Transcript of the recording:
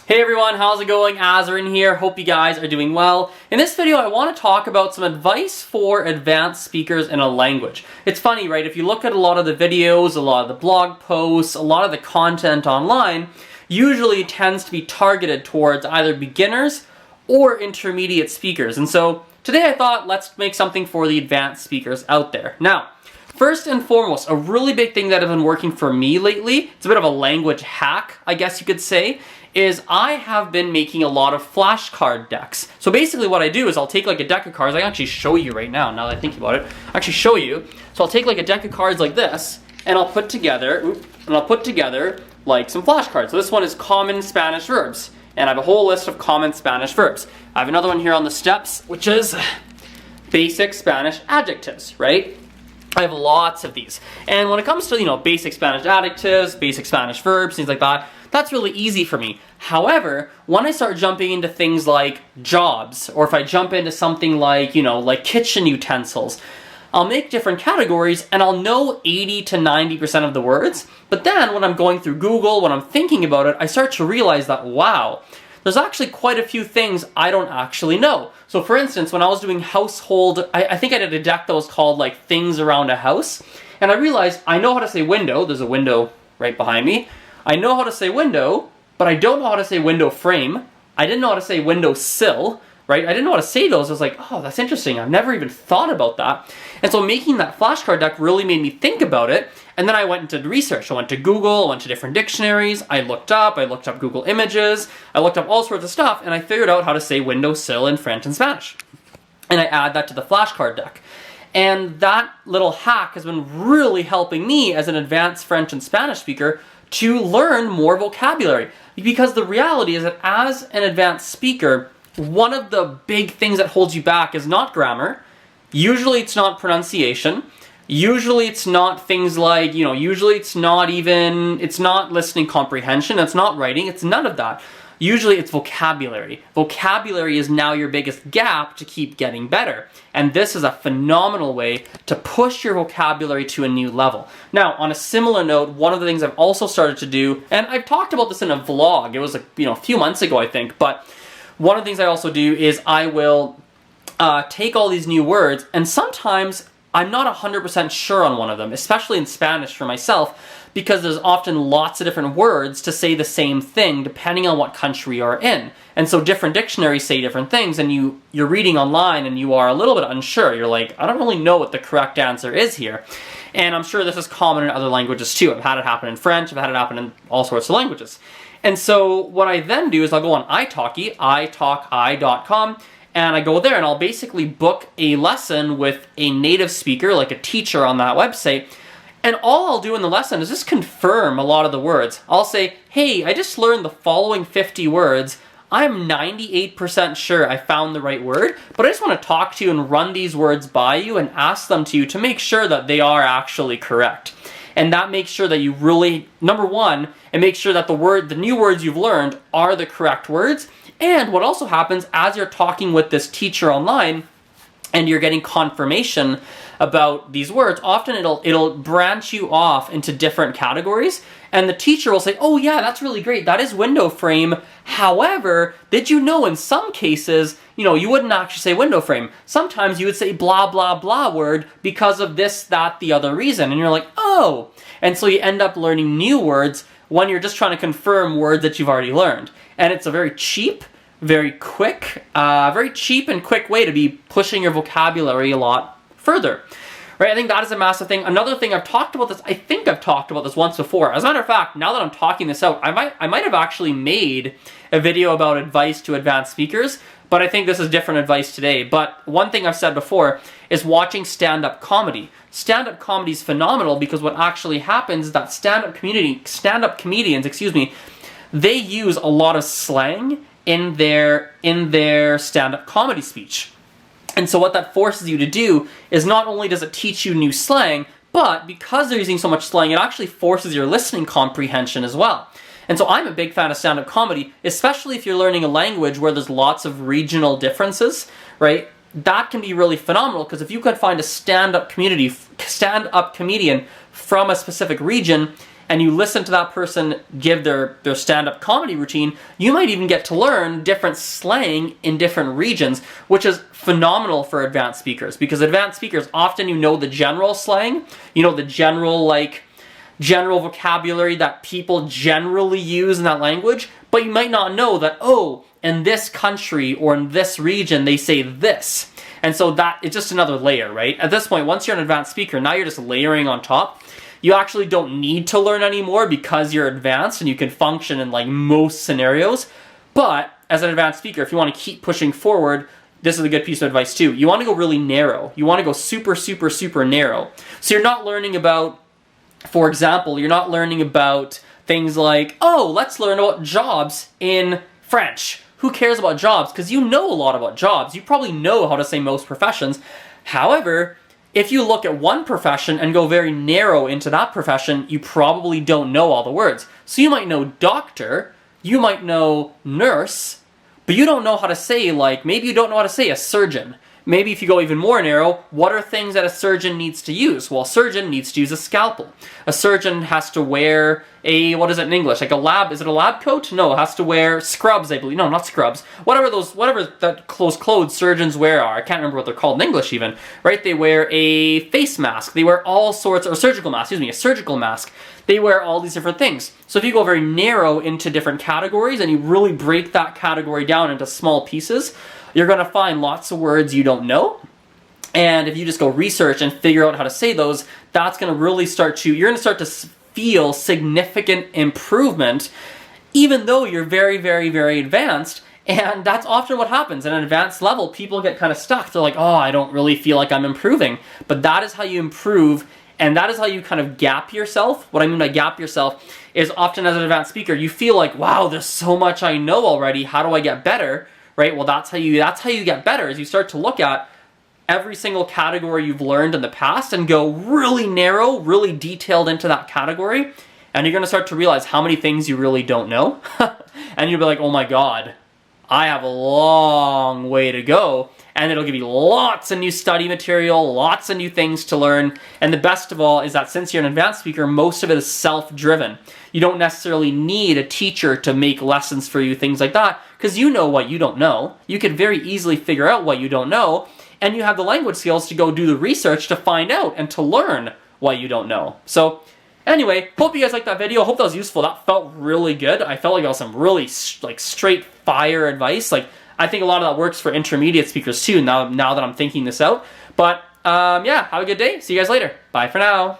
Hey everyone, how's it going? AZREN here. Hope you guys are doing well. In this video, I want to talk about some advice for advanced speakers in a language. It's funny, right? If you look at a lot of the videos, a lot of the blog posts, a lot of the content online, usually tends to be targeted towards either beginners or intermediate speakers. And so today I thought, let's make something for the advanced speakers out there. Now, first and foremost, a really big thing that has been working for me lately, it's a bit of a language hack, I guess you could say, is I have been making a lot of flashcard decks. So basically what I do is I'll take like a deck of cards. I can actually show you right now that I think about it. I'll actually show you. So I'll take like a deck of cards like this, and I'll put together, like some flashcards. So this one is common Spanish verbs, and I have a whole list of common Spanish verbs. I have another one here on the steps, which is basic Spanish adjectives, right? I have lots of these. And when it comes to, basic Spanish adjectives, basic Spanish verbs, things like that, that's really easy for me. However, when I start jumping into things like jobs, or if I jump into something like, like kitchen utensils, I'll make different categories and I'll know 80 to 90% of the words. But then when I'm going through Google, when I'm thinking about it, I start to realize that, wow, there's actually quite a few things I don't actually know. So for instance, when I was doing household, I think I did a deck that was called like things around a house. And I realized I know how to say window. There's a window right behind me. I know how to say window, but I don't know how to say window frame. I didn't know how to say window sill, right? I didn't know how to say those. I was like, oh, that's interesting. I've never even thought about that. And so making that flashcard deck really made me think about it. And then I went into research. I went to Google, I went to different dictionaries, I looked up Google Images, I looked up all sorts of stuff, and I figured out how to say window sill in French and Spanish. And I add that to the flashcard deck. And that little hack has been really helping me as an advanced French and Spanish speaker to learn more vocabulary. Because the reality is that as an advanced speaker, one of the big things that holds you back is not grammar. Usually it's not pronunciation. Usually it's not things like, usually it's not listening comprehension, it's not writing, it's none of that. Usually it's vocabulary. Vocabulary is now your biggest gap to keep getting better. And this is a phenomenal way to push your vocabulary to a new level. Now, on a similar note, one of the things I've also started to do, and I've talked about this in a vlog, it was a few months ago, I think, but one of the things I also do is I will take all these new words, and sometimes I'm not 100% sure on one of them, especially in Spanish for myself, because there's often lots of different words to say the same thing depending on what country you're in. And so different dictionaries say different things, and you're reading online and you are a little bit unsure. You're like, I don't really know what the correct answer is here. And I'm sure this is common in other languages too. I've had it happen in French, I've had it happen in all sorts of languages. And so what I then do is I'll go on italki, italki.com, and I go there and I'll basically book a lesson with a native speaker, like a teacher on that website. And all I'll do in the lesson is just confirm a lot of the words. I'll say, hey, I just learned the following 50 words. I'm 98% sure I found the right word, but I just want to talk to you and run these words by you and ask them to you to make sure that they are actually correct. And that makes sure that you really, number one, it makes sure that the new words you've learned are the correct words. And what also happens as you're talking with this teacher online and you're getting confirmation about these words, often it'll branch you off into different categories, and the teacher will say, oh yeah, that's really great, that is window frame. However, did you know in some cases, you wouldn't actually say window frame. Sometimes you would say blah, blah, blah word because of this, that, the other reason. And you're like, oh. And so you end up learning new words when you're just trying to confirm words that you've already learned. And it's a very cheap, very cheap and quick way to be pushing your vocabulary a lot further. Right? I think that is a massive thing. Another thing, I think I've talked about this once before. As a matter of fact, now that I'm talking this out, I might have actually made a video about advice to advanced speakers, but I think this is different advice today. But one thing I've said before is watching stand-up comedy. Stand-up comedy is phenomenal because what actually happens is that stand-up comedians, they use a lot of slang in their stand-up comedy speech. And so what that forces you to do is not only does it teach you new slang, but because they're using so much slang, it actually forces your listening comprehension as well. And so I'm a big fan of stand-up comedy, especially if you're learning a language where there's lots of regional differences, right? That can be really phenomenal, because if you could find a stand-up comedian from a specific region, and you listen to that person give their stand-up comedy routine, you might even get to learn different slang in different regions, which is phenomenal for advanced speakers, because advanced speakers, often you know the general slang, you know the general vocabulary that people generally use in that language, but you might not know that, oh, in this country or in this region they say this. And so that it's just another layer, right? At this point, once you're an advanced speaker, now you're just layering on top. You actually don't need to learn anymore because you're advanced and you can function in like most scenarios. But as an advanced speaker, if you want to keep pushing forward, this is a good piece of advice too. You want to go really narrow. You want to go super, super, super narrow. So you're not learning about, for example, you're not learning about things like, oh, let's learn about jobs in French. Who cares about jobs? Because you know a lot about jobs. You probably know how to say most professions. However, if you look at one profession and go very narrow into that profession, you probably don't know all the words. So you might know doctor, you might know nurse, but you don't know how to say, like, maybe you don't know how to say a surgeon. Maybe if you go even more narrow, what are things that a surgeon needs to use? Well, a surgeon needs to use a scalpel. A surgeon has to wear a, what is it in English? Like a lab, is it a lab coat? No, it has to wear scrubs, I believe. No, not scrubs. Whatever that clothes surgeons wear are. I can't remember what they're called in English even, right? They wear a face mask. They wear all sorts, or surgical mask, excuse me, a surgical mask. They wear all these different things. So if you go very narrow into different categories and you really break that category down into small pieces, you're going to find lots of words you don't know. And if you just go research and figure out how to say those, that's going to really you're going to start to feel significant improvement, even though you're very, very, very advanced. And that's often what happens. At an advanced level, people get kind of stuck. They're like, oh, I don't really feel like I'm improving. But that is how you improve, and that is how you kind of gap yourself. What I mean by gap yourself is often as an advanced speaker, you feel like, wow, there's so much I know already. How do I get better? Right? Well, that's how you get better, is you start to look at every single category you've learned in the past and go really narrow, really detailed into that category, and you're going to start to realize how many things you really don't know. And you'll be like, oh my god, I have a long way to go. And it'll give you lots of new study material, lots of new things to learn. And the best of all is that since you're an advanced speaker, most of it is self-driven. You don't necessarily need a teacher to make lessons for you, things like that, because you know what you don't know. You can very easily figure out what you don't know, and you have the language skills to go do the research to find out and to learn what you don't know. So anyway, hope you guys liked that video. Hope that was useful. That felt really good. I felt like it was some really straight fire advice. Like, I think a lot of that works for intermediate speakers too, now that I'm thinking this out. But yeah, have a good day. See you guys later. Bye for now.